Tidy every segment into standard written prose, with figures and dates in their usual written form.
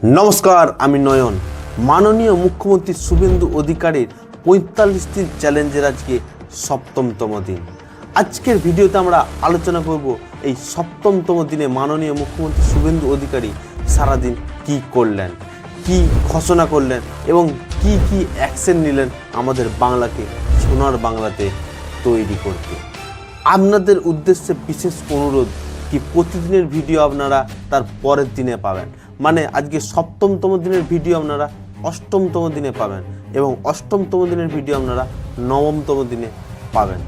নমস্কার, আমি নয়ন। মাননীয় মুখ্যমন্ত্রী শুভেন্দু অধিকারীর ৪৫ দিন চ্যালেঞ্জের আজকে ৭ম দিন। আজকের ভিডিওতে আমরা আলোচনা করব এই ৭ম দিনে মাননীয় মুখ্যমন্ত্রী শুভেন্দু অধিকারী সারাদিন কি করলেন, কি ঘোষণা করলেন এবং কি কি অ্যাকশন নিলেন আমাদের বাংলাকে সোনার বাংলাতে তৈরি করতে। আপনাদের উদ্দেশ্যে বিশেষ অনুরোধ কি প্রতিদিনের ভিডিও আপনারা তার পরের দিনে পাবেন, মানে আজকে ৭ম দিনের ভিডিও আপনারা ৮ম দিনে পাবেন এবং ৮ম দিনের ভিডিও আপনারা ৯ম দিনে পাবেন।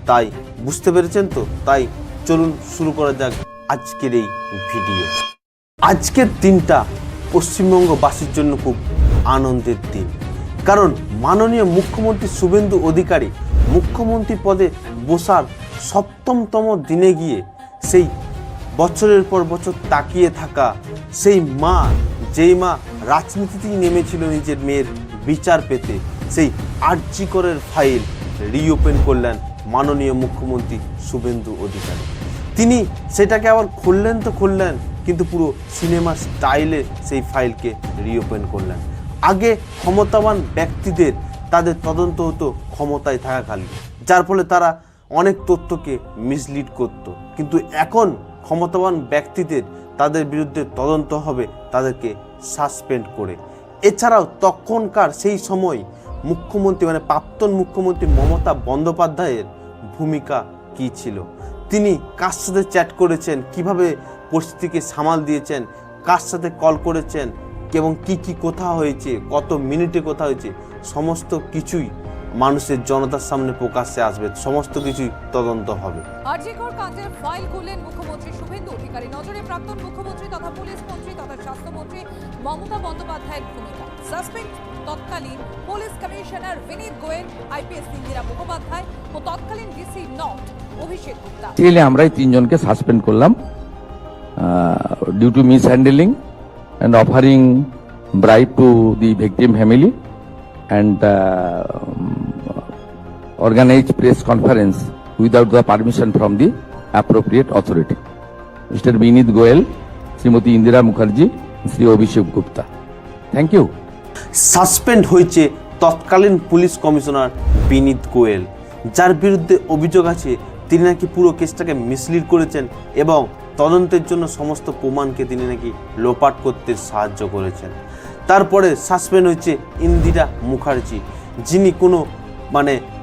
তাই বুঝতে পেরেছেন তো? তাই চলুন শুরু করা যাক আজকের এই ভিডিও। আজকের দিনটা পশ্চিমবঙ্গবাসীর জন্য খুব আনন্দের দিন, কারণ মাননীয় মুখ্যমন্ত্রী শুভেন্দু অধিকারী মুখ্যমন্ত্রী পদে বসার ৭তম দিনে গিয়ে সেই বছরের পর বছর তাকিয়ে থাকা সেই মা, যেই মা রাজনীতিতেই নেমেছিল নিজের মেয়ের বিচার পেতে, সেই আরজি করের ফাইল রিওপেন করলেন মাননীয় মুখ্যমন্ত্রী শুভেন্দু অধিকারী। তিনি সেটাকে আবার খুললেন, কিন্তু পুরো সিনেমা স্টাইলে সেই ফাইলকে রিওপেন করলেন। আগে ক্ষমতাবান ব্যক্তিদের তাদের তদন্ত হতো ক্ষমতায় থাকাকালীন, যার ফলে তারা অনেক তথ্যকে মিসলিড করত, কিন্তু এখন ক্ষমতাবান ব্যক্তিদের তাদের বিরুদ্ধে তদন্ত হবে তাদেরকে সাসপেন্ড করে। এছাড়াও তখনকার সেই সময় মুখ্যমন্ত্রী মানে প্রাক্তন মুখ্যমন্ত্রী মমতা বন্দ্যোপাধ্যায়ের ভূমিকা কী ছিল, তিনি কার সাথে চ্যাট করেছেন, কিভাবে পরিস্থিতিকে সামাল দিয়েছেন, কার সাথে কল করেছেন এবং কি কি কথা হয়েছে, কত মিনিটে কথা হয়েছে, সমস্ত কিছুই মানুষের জনতার সামনে প্রকাশ্যে আসবে, সমস্ত কিছুই তদন্ত হবে। আরজিকর কাণ্ডের ফাইল খুললেন মুখ্যমন্ত্রী শুভেন্দু অধিকারী। নজরে প্রাক্তন মুখ্যমন্ত্রী তথা পুলিশ মন্ত্রী তথা স্বাস্থ্যমন্ত্রী মমতা বন্দ্যোপাধ্যায়ের ভূমিকা। সাসপেন্ড তৎকালীন police commissioner Vineet Goel, IPS Indira Mukhopadhyay ও তৎকালীন ডিসি নর্থ অভিষেক গুপ্তা। আমরাই তিনজনকে সাসপেন্ড করলাম due to mishandling and offering bribe to the victim family and organized press conference without the permission from the appropriate authority. Mr. Binit Goel, Srimati Indira Mukherjee, Sri Abhishek Gupta. Thank you. Suspend হয়েছে তৎকালীন police commissioner Vineet Goyal, যার বিরুদ্ধে অভিযোগ আছে তিনি নাকি পুরো কেসটাকে mislead করেছেন এবং তদন্তের জন্য সমস্ত প্রমাণকে তিনি নাকি লোপাট করতে সাহায্য করেছেন। তারপরে সাসপেন্ড হয়েছে ইন্দিরা মুখার্জি, যিনি কোনো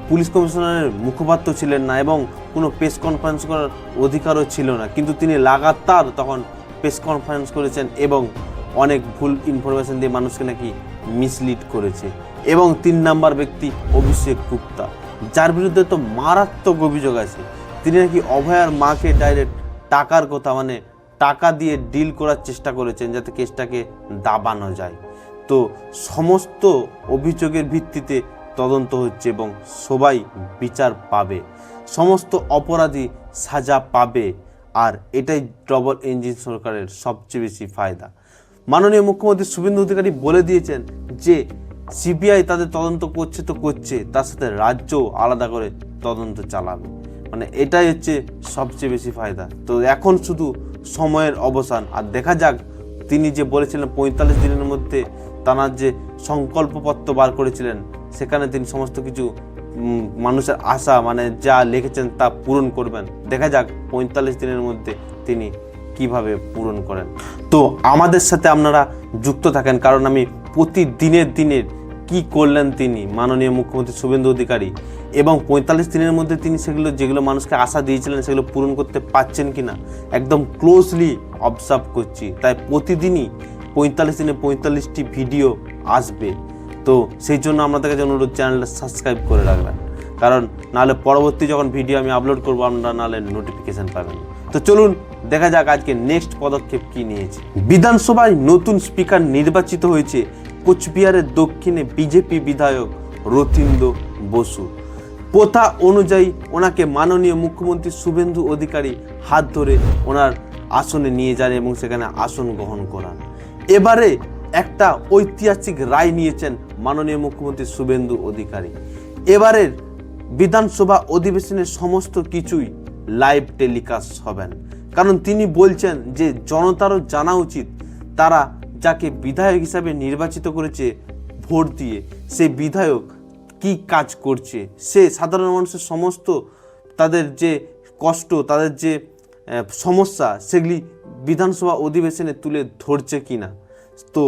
পুলিশ কমিশনারের মুখপাত্র ছিলেন না এবং কোনো প্রেস কনফারেন্স করার অধিকারও ছিল না, কিন্তু তিনি লাগাতার তখন প্রেস কনফারেন্স করেছেন এবং অনেক ভুল ইনফরমেশন দিয়ে মানুষকে নাকি মিসলিড করেছে। এবং ৩ নাম্বার ব্যক্তি অভিষেক গুপ্তা, যার বিরুদ্ধে তো মারাত্মক অভিযোগ আছে, তিনি নাকি অভয়ার মাকে ডাইরেক্ট টাকার কথা টাকা দিয়ে ডিল করার চেষ্টা করেছেন যাতে কেসটাকে দাবানো যায়। তো সমস্ত অভিযোগের ভিত্তিতে তদন্ত হচ্ছে এবং সবাই বিচার পাবে, সমস্ত অপরাধী সাজা পাবে, আর এটাই ডবল ইঞ্জিন সরকারের সবচেয়ে বেশি ফায়দা। মাননীয় মুখ্যমন্ত্রী শুভেন্দু অধিকারী বলে দিয়েছেন যে সিবিআই তাদের তদন্ত করছে তো করছে, তার সাথে রাজ্য আলাদা করে তদন্ত চালাবে, এটাই হচ্ছে সবচেয়ে বেশি ফায়দা। তো এখন শুধু সময়ের অবসান, আর দেখা যাক তিনি যে বলেছিলেন ৪৫ দিনের মধ্যে তাঁর যে সংকল্পপত্র বার করেছিলেন সেখানে তিনি সমস্ত কিছু মানুষের আশা যা লিখেছেন তা পূরণ করবেন। দেখা যাক ৪৫ দিনের মধ্যে তিনি কিভাবে পূরণ করেন। তো আমাদের সাথে আপনারা যুক্ত থাকেন, কারণ আমি প্রতিদিনের কি করলেন তিনি মাননীয় মুখ্যমন্ত্রী শুভেন্দু অধিকারী এবং ৪৫ দিনের মধ্যে তিনি যেগুলো মানুষকে আশা দিয়েছিলেন সেগুলো পূরণ করতে পারছেন কিনা একদম ক্লোজলি অবজার্ভ করছি। তাই প্রতিদিনই ৪৫ দিনে ৪৫টি ভিডিও আসবে। তো সেই জন্য আপনাদের কাছে অনুরোধ, চ্যানেলটা সাবস্ক্রাইব করে রাখবেন, কারণ নাহলে পরবর্তী যখন ভিডিও আমি আপলোড করবো আপনারা নাহলে নোটিফিকেশান পাবেন। তো চলুন দেখা যাক আজকে নেক্সট পদক্ষেপ কি নিয়েছে। বিধানসভায় নতুন স্পিকার নির্বাচিত হয়েছে কোচবিহারের দক্ষিণে বিজেপি বিধায়ক রথীন্দ্র বসু। প্রথা অনুযায়ী ওনাকে মাননীয় মুখ্যমন্ত্রী শুভেন্দু অধিকারী হাত ধরে ওনার আসনে নিয়ে যান এবং সেখানে আসন গ্রহণ করান। এবারে একটা ঐতিহাসিক রায় নিয়েছেন মাননীয় মুখ্যমন্ত্রী শুভেন্দু অধিকারী। এবারের বিধানসভা অধিবেশনের সমস্ত কিছুই লাইভ টেলিকাস্ট হবেন, কারণ তিনি বলছেন যে জনতারও জানা উচিত তারা যাকে বিধায়ক হিসাবে নির্বাচিত করেছে ভোট দিয়ে, সেই বিধায়ক কি কাজ করছে, সে সাধারণ মানুষের সমস্ত তাদের যে কষ্ট, তাদের যে সমস্যা, সেগুলি বিধানসভা অধিবেশনে তুলে ধরছে কিনা। তো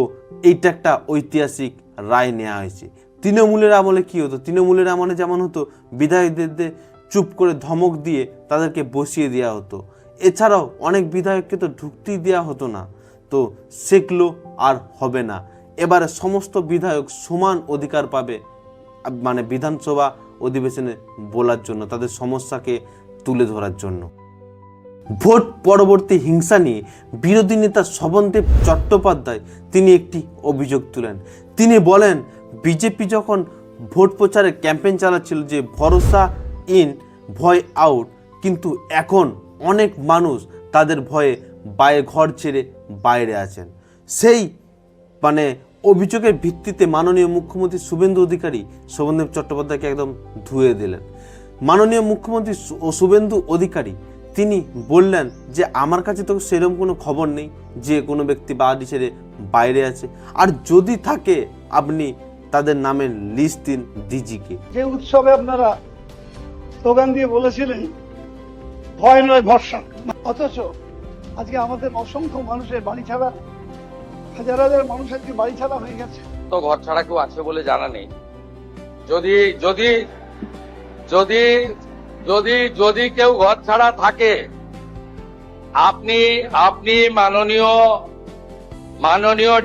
এইটা একটা ঐতিহাসিক রায় নেওয়া হয়েছে। তৃণমূলের আমলে কী হতো, তৃণমূলের আমলে যেমন হতো বিধায়কদের চুপ করে ধমক দিয়ে তাদেরকে বসিয়ে দেওয়া হতো, এছাড়াও অনেক বিধায়ককে তো ঢুকতেই দেওয়া হতো না। তো সেগুলো আর হবে না। এবারে সমস্ত বিধায়ক সমান অধিকার পাবে, মানে বিধানসভা অধিবেশনে বলার জন্য, তাদের সমস্যাকে তুলে ধরার জন্য। ভোট পরবর্তী হিংসা নিয়ে বিরোধী নেতা শোভনদেব চট্টোপাধ্যায় তিনি একটি অভিযোগ তুলেন। তিনি বলেন, বিজেপি যখন ভোট প্রচারে ক্যাম্পেইন চালাচ্ছিল যে ভরসা ইন ভয় আউট, কিন্তু এখন অনেক মানুষ তাদের ভয়ে ঘর ছেড়ে বাইরে আছেন। সেই মানে অভিযোগের ভিত্তিতে মাননীয় মুখ্যমন্ত্রী শুভেন্দু অধিকারী শোভনদেব চট্টোপাধ্যায়কে একদম ধুয়ে দিলেন। মাননীয় মুখ্যমন্ত্রী শুভেন্দু অধিকারী তিনি বললেন যে আমার কাছে তো সেরকম কোনো খবর নেই যে কোনো ব্যক্তি বাড়ি ছেড়ে বাইরে আছে, আর যদি থাকে আপনি তাদের নামের লিস্ট দিন ডিজিকে। যে উৎসবে আপনারা স্লোগান দিয়ে বলেছিলেন ভয় নয় ভরসা, অথচ আজকে আমাদের অসংখ্য মানুষের বাড়ি ছাড়া, হাজার হাজার মানুষ আজকে বাড়ি ছাড়া হয়ে গেছে। তো ঘর ছাড়া কেউ আছে বলে জানা নেই। যদি যদি যদি যদি যদি কেউ ঘর ছাড়া থাকে, আপনি আপনি মাননীয়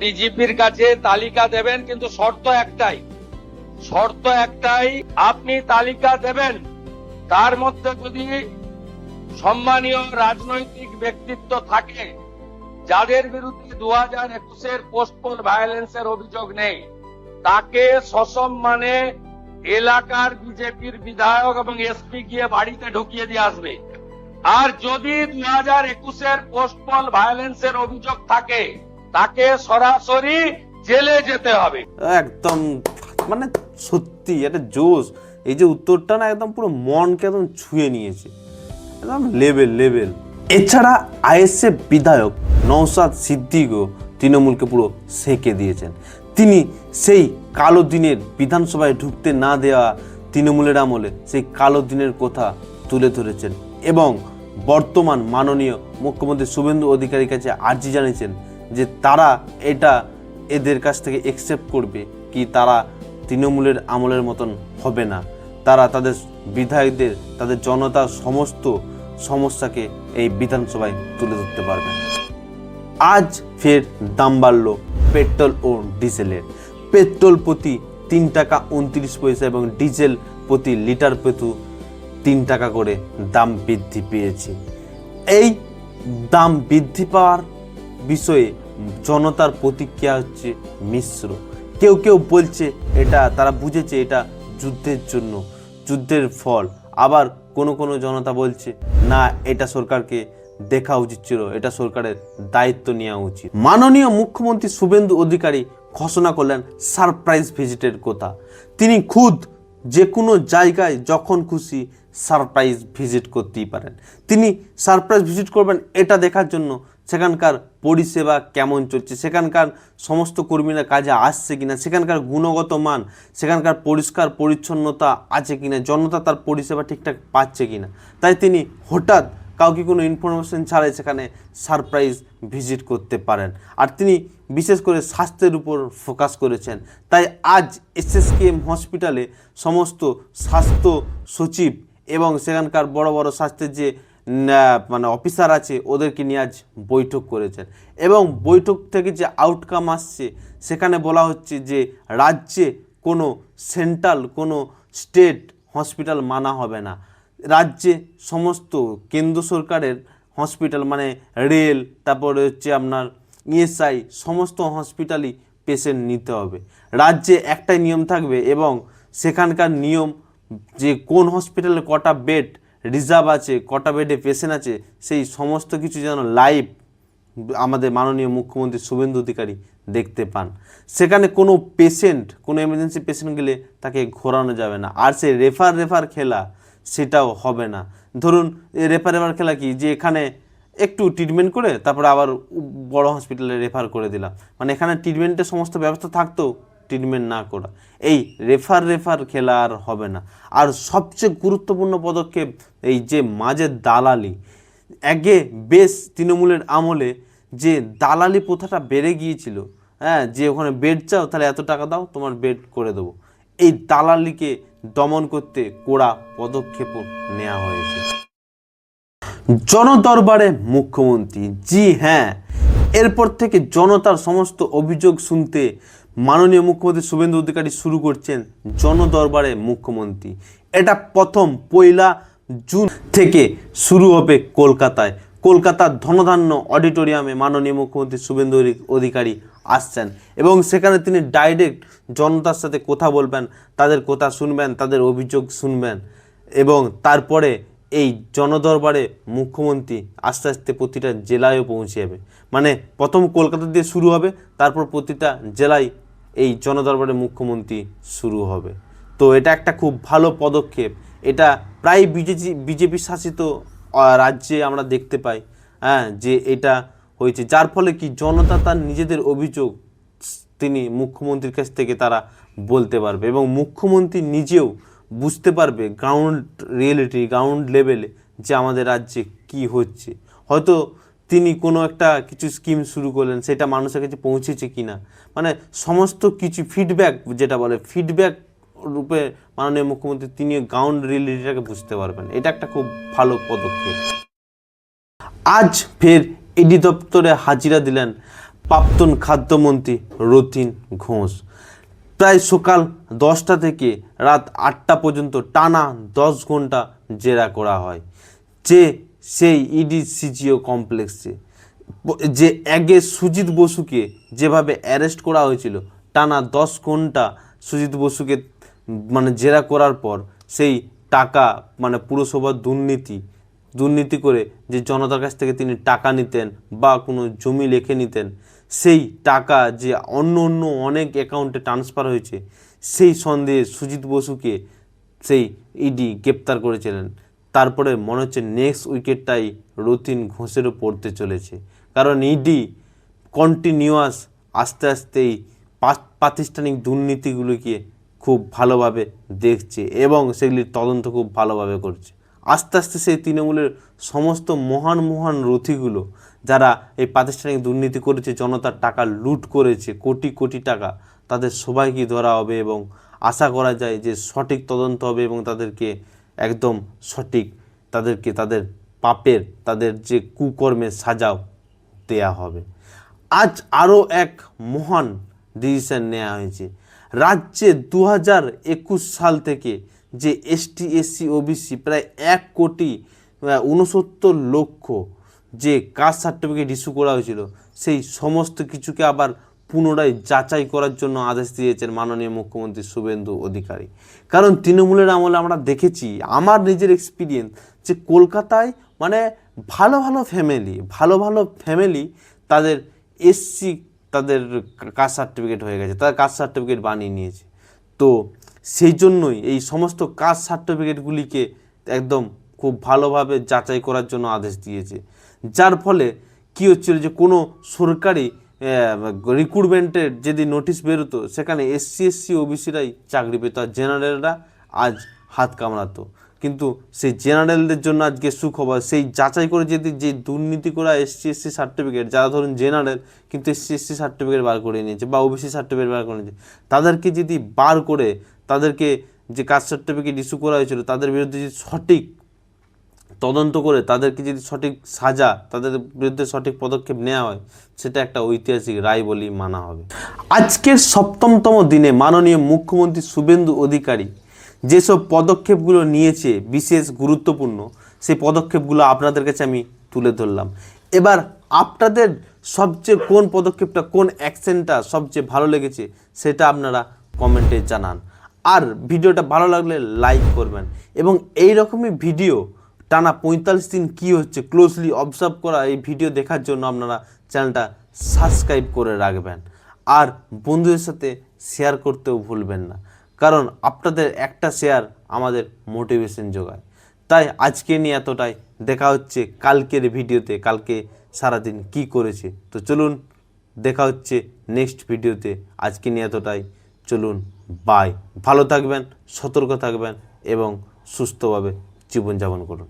ডিজিপির কাছে তালিকা দেবেন, কিন্তু শর্ত একটাই, আপনি তালিকা দেবেন, তার মধ্যে যদি সম্মানীয় রাজনৈতিক ব্যক্তিত্ব থাকে যাদের বিরুদ্ধে 2021-এর পোস্টপোল ভায়োলেন্সের অভিযোগ নেই, তাকে সসম্মানে এলাকার বিজেপির বিধায়ক এবং এসপি গিয়ে বাড়িতে ঢুকিয়ে দিয়ে আসবে। আর যদি 2021-এর পোস্টপোল ভায়োলেন্সের অভিযোগ থাকে, তাকে সরাসরি জেলে যেতে হবে। একদম মানে সত্যি একটা জোশ। এই যে উত্তরটা না একদম পুরো মনকে একদম ছুঁয়ে নিয়েছে, একদম লেভেল। এছাড়া আইএসএফ বিধায়ক নওশাদ সিদ্দিকও তৃণমূলকে পুরো সেঁকে দিয়েছেন। তিনি সেই কালো দিনের বিধানসভায় ঢুকতে না দেওয়া তৃণমূলের আমলে সেই কালো দিনের কথা তুলে ধরেছেন এবং বর্তমান মাননীয় মুখ্যমন্ত্রী শুভেন্দু অধিকারীর কাছে আর্জি জানিয়েছেন যে তারা এটা এদের কাছ থেকে অ্যাকসেপ্ট করবে কি তারা তৃণমূলের আমলের মতন হবে না, তারা তাদের বিধায়কদের, তাদের জনতার সমস্ত সমস্যাকে এই বিধানসভায় তুলে ধরতে পারবে। আজ ফের দাম বাড়ল পেট্রোল ও ডিজেলের। পেট্রোল প্রতি 3 টাকা 29 পয়সা এবং ডিজেল প্রতি লিটার প্রতি 3 টাকা করে দাম বৃদ্ধি পেয়েছে। এই দাম বৃদ্ধি পাওয়ার বিষয়ে জনতার প্রতিক্রিয়া হচ্ছে মিশ্র। কেউ বলছে এটা তারা বুঝেছে এটা যুদ্ধের জন্য, যুদ্ধের ফল। আবার কোনো জনতা বলছে না, এটা সরকারকে দেখা উচিত ছিল, এটা সরকারের দায়িত্ব নেওয়া উচিত। মাননীয় মুখ্যমন্ত্রী শুভেন্দু অধিকারী ঘোষণা করলেন সারপ্রাইজ ভিজিটের কথা। তিনি খুদ যে কোনো জায়গায় যখন খুশি সারপ্রাইজ ভিজিট করতেই পারেন। তিনি সারপ্রাইজ ভিজিট করবেন এটা দেখার জন্য সেখানকার পরিষেবা কেমন চলছে, সেখানকার সমস্ত কর্মীরা কাজে আসছে কিনা, সেখানকার গুণগত মান, সেখানকার পরিষ্কার পরিচ্ছন্নতা আছে কিনা, জনতা তার পরিষেবা ঠিকঠাক পাচ্ছে কিনা। তাই তিনি হঠাৎ কাউকে কোনো ইনফরমেশন ছাড়াই সেখানে সারপ্রাইজ ভিজিট করতে পারেন। আর তিনি বিশেষ করে স্বাস্থ্যের উপর ফোকাস করেছেন। তাই আজ SSKM হসপিটালে সমস্ত স্বাস্থ্য সচিব এবং সেখানকার বড় বড় স্বাস্থ্যের যে মানে অফিসার আছে ওদেরকে নিয়ে আজ বৈঠক করেছেন এবং বৈঠক থেকে যে আউটকাম আসছে সেখানে বলা হচ্ছে যে রাজ্যে কোনো সেন্ট্রাল কোনো স্টেট হসপিটাল মানা হবে না। রাজ্যে সমস্ত কেন্দ্র সরকারের হসপিটাল মানে রেল, তারপরে হচ্ছে আপনার ESI সমস্ত হসপিটালই পেশেন্ট নিতে হবে। রাজ্যে একটাই নিয়ম থাকবে এবং সেখানকার নিয়ম যে কোন হসপিটালে কটা বেড রিজার্ভ আছে, কটা বেডে পেশেন্ট আছে, সেই সমস্ত কিছু যেন লাইভ আমাদের মাননীয় মুখ্যমন্ত্রী শুভেন্দু অধিকারী দেখতে পান। সেখানে কোনো পেশেন্ট, কোনো এমার্জেন্সি পেশেন্ট গেলে তাকে ঘোরানো যাবে না। আর সেই রেফার খেলা সেটাও হবে না। ধরুন রেফার খেলা কি, যে এখানে একটু ট্রিটমেন্ট করে তারপরে আবার বড় হসপিটালে রেফার করে দিলাম। মানে এখানে ট্রিটমেন্টের সমস্ত ব্যবস্থা থাকতো, ট্রিটমেন্ট না করা, এই রেফার খেলা আর হবে না। আর সবচেয়ে গুরুত্বপূর্ণ পদক্ষেপ এই যে মাঝে দালালি, আগে বেশ তৃণমূলের আমলে যে দালালি প্রথাটা বেড়ে গিয়েছিল, হ্যাঁ, যে ওখানে বেড চাও তাহলে এত টাকা দাও তোমার বেড করে দেবো, এই দালালিকে দমন করতে কড়া পদক্ষেপও নেওয়া হয়েছে। জনদরবারে মুখ্যমন্ত্রী, জি হ্যাঁ, এরপর থেকে জনতার সমস্ত অভিযোগ শুনতে মাননীয় মুখ্যমন্ত্রী শুভেন্দু অধিকারী শুরু করছেন জনদরবারে মুখ্যমন্ত্রী। এটা প্রথম 1 জুন থেকে শুরু হবে কলকাতায়। কলকাতার ধনধান্য অডিটোরিয়ামে মাননীয় মুখ্যমন্ত্রী শুভেন্দু অধিকারী আসছেন এবং সেখানে তিনি ডাইরেক্ট জনতার সাথে কথা বলবেন, তাদের কথা শুনবেন, তাদের অভিযোগ শুনবেন এবং তারপরে এই জনদরবারে মুখ্যমন্ত্রী আস্তে আস্তে প্রতিটা জেলায়ও পৌঁছে যাবে। মানে প্রথম কলকাতা দিয়ে শুরু হবে, তারপর প্রতিটা জেলায় এই জনদরবারে মুখ্যমন্ত্রী শুরু হবে। তো এটা একটা খুব ভালো পদক্ষেপ। এটা প্রায় বিজেপি শাসিত রাজ্যে আমরা দেখতে পাই, হ্যাঁ, যে এটা হয়েছে, যার ফলে কি জনতা তার নিজেদের অভিযোগ তিনি মুখ্যমন্ত্রীর কাছ থেকে তারা বলতে পারবে এবং মুখ্যমন্ত্রী নিজেও বুঝতে পারবে গ্রাউন্ড রিয়েলিটি, গ্রাউন্ড লেভেলে যে আমাদের রাজ্যে কি হচ্ছে। হয়তো তিনি কোনো একটা কিছু স্কিম শুরু করলেন, সেটা মানুষের কাছে পৌঁছেছে কি না, মানে সমস্ত কিছু ফিডব্যাক, যেটা বলে ফিডব্যাক রূপে মাননীয় মুখ্যমন্ত্রী তিনি গ্রাউন্ড রিয়েলিটিটাকে বুঝতে পারবেন। এটা একটা খুব ভালো পদক্ষেপ। আজ ফের ইডি দপ্তরে হাজিরা দিলেন প্রাক্তন খাদ্যমন্ত্রী রতিন ঘোষ। প্রায় সকাল 10টা থেকে রাত 8টা পর্যন্ত টানা 10 ঘন্টা জেরা করা হয় যে সেই ইডি সিজিও কমপ্লেক্সে। যে আগে সুজিত বসুকে যেভাবে অ্যারেস্ট করা হয়েছিল, টানা 10 ঘন্টা সুজিত বসুকে মানে জেরা করার পর সেই টাকা, মানে পুরসভার দুর্নীতি করে যে জনতার কাছ থেকে তিনি টাকা নিতেন বা কোনো জমি লিখে নিতেন, সেই টাকা যে অন্য অনেক অ্যাকাউন্টে ট্রান্সফার হয়েছে, সেই সন্দেহে সুজিত বসুকে সেই ইডি গ্রেপ্তার করেছিলেন। তারপরে মনে হচ্ছে নেক্সট উইকেটটাই রতিন ঘোষেরও পড়তে চলেছে, কারণ ইডি কন্টিনিউয়াস আস্তে আস্তেই প্রাতিষ্ঠানিক দুর্নীতিগুলিকে খুব ভালোভাবে দেখছে এবং সেগুলির তদন্ত খুব ভালোভাবে করছে। আস্তে আস্তে সেই তৃণমূলের সমস্ত মহান রথীগুলো যারা এই প্রাতিষ্ঠানিক দুর্নীতি করেছে, জনতার টাকা লুট করেছে কোটি কোটি টাকা, তাদের সবাইকে ধরা হবে এবং আশা করা যায় যে সঠিক তদন্ত হবে এবং তাদেরকে একদম সঠিক তাদেরকে তাদের পাপের, তাদের যে কুকর্মের সাজাও দেয়া হবে। আজ আরও এক মহান ডিসিশন নেওয়া হয়েছে। রাজ্যে 2021 সাল থেকে যে এসটি এসসি ওবিসি প্রায় 1,69,00,000 যে কাস্ট সার্টিফিকেট ইস্যু করা হয়েছিল, সেই সমস্ত কিছুকে আবার পুনরায় যাচাই করার জন্য আদেশ দিয়েছেন মাননীয় মুখ্যমন্ত্রী শুভেন্দু অধিকারী। কারণ তৃণমূলের আমলে আমরা দেখেছি, আমার নিজের এক্সপিরিয়েন্স, যে কলকাতায় মানে ভালো ফ্যামিলি তাদের এসসি তাদের কাস্ট সার্টিফিকেট হয়ে গেছে, তারা কাস্ট সার্টিফিকেট বানিয়ে নিয়েছে। তো সেই জন্যই এই সমস্ত কাস্ট সার্টিফিকেটগুলিকে একদম খুব ভালোভাবে যাচাই করার জন্য আদেশ দিয়েছে, যার ফলে কী হচ্ছিল যে কোনো সরকারি রিক্রুটমেন্টের যদি নোটিশ বেরোতো, সেখানে এসসি ওবিসিরাই চাকরি পেত আর জেনারেলরা আজ হাত কামড়াতো। কিন্তু সেই জেনারেলদের জন্য আজকে সুখবর, সেই যাচাই করে যদি যে দুর্নীতি করা এসসি সার্টিফিকেট, যারা ধরুন জেনারেল কিন্তু এসসি সার্টিফিকেট বার করে নিয়েছে বা ওবিসি সার্টিফিকেট বার করে নিয়েছে, তাদেরকে যদি বার করে তাদেরকে যে কাস্ট সার্টিফিকেট ইস্যু করা হয়েছিল তাদের বিরুদ্ধে যদি সঠিক তদন্ত করে তাদেরকে যদি সঠিক সাজা, তাদের বিরুদ্ধে সঠিক পদক্ষেপ নেওয়া হয়, সেটা একটা ঐতিহাসিক রায় বলেই মানা হবে। আজকের 7তম দিনে মাননীয় মুখ্যমন্ত্রী শুভেন্দু অধিকারী যেসব পদক্ষেপগুলো নিয়েছে বিশেষ গুরুত্বপূর্ণ, সেই পদক্ষেপগুলো আপনাদের কাছে আমি তুলে ধরলাম। এবার আপনাদের সবচেয়ে কোন পদক্ষেপটা, কোন অ্যাকশনটা সবচেয়ে ভালো লেগেছে সেটা আপনারা কমেন্টে জানান। আর ভিডিওটা ভালো লাগলে লাইক করবেন এবং এই রকমই ভিডিও টানা 45 দিন কী হচ্ছে ক্লোজলি অবজার্ভ করা এই ভিডিও দেখার জন্য আপনারা চ্যানেলটা সাবস্ক্রাইব করে রাখবেন আর বন্ধুদের সাথে শেয়ার করতেও ভুলবেন না, কারণ আপনাদের একটা শেয়ার আমাদের মোটিভেশন যোগায়। তাই আজকে নিয়ে এতটাই। দেখা হচ্ছে কালকের ভিডিওতে, কালকে সারাদিন কি করেছে। তো চলুন দেখা হচ্ছে নেক্সট ভিডিওতে। আজকে নিয়ে এতটাই। চলুন, বাই। ভালো থাকবেন, সতর্ক থাকবেন এবং সুস্থভাবে জীবনযাপন করুন।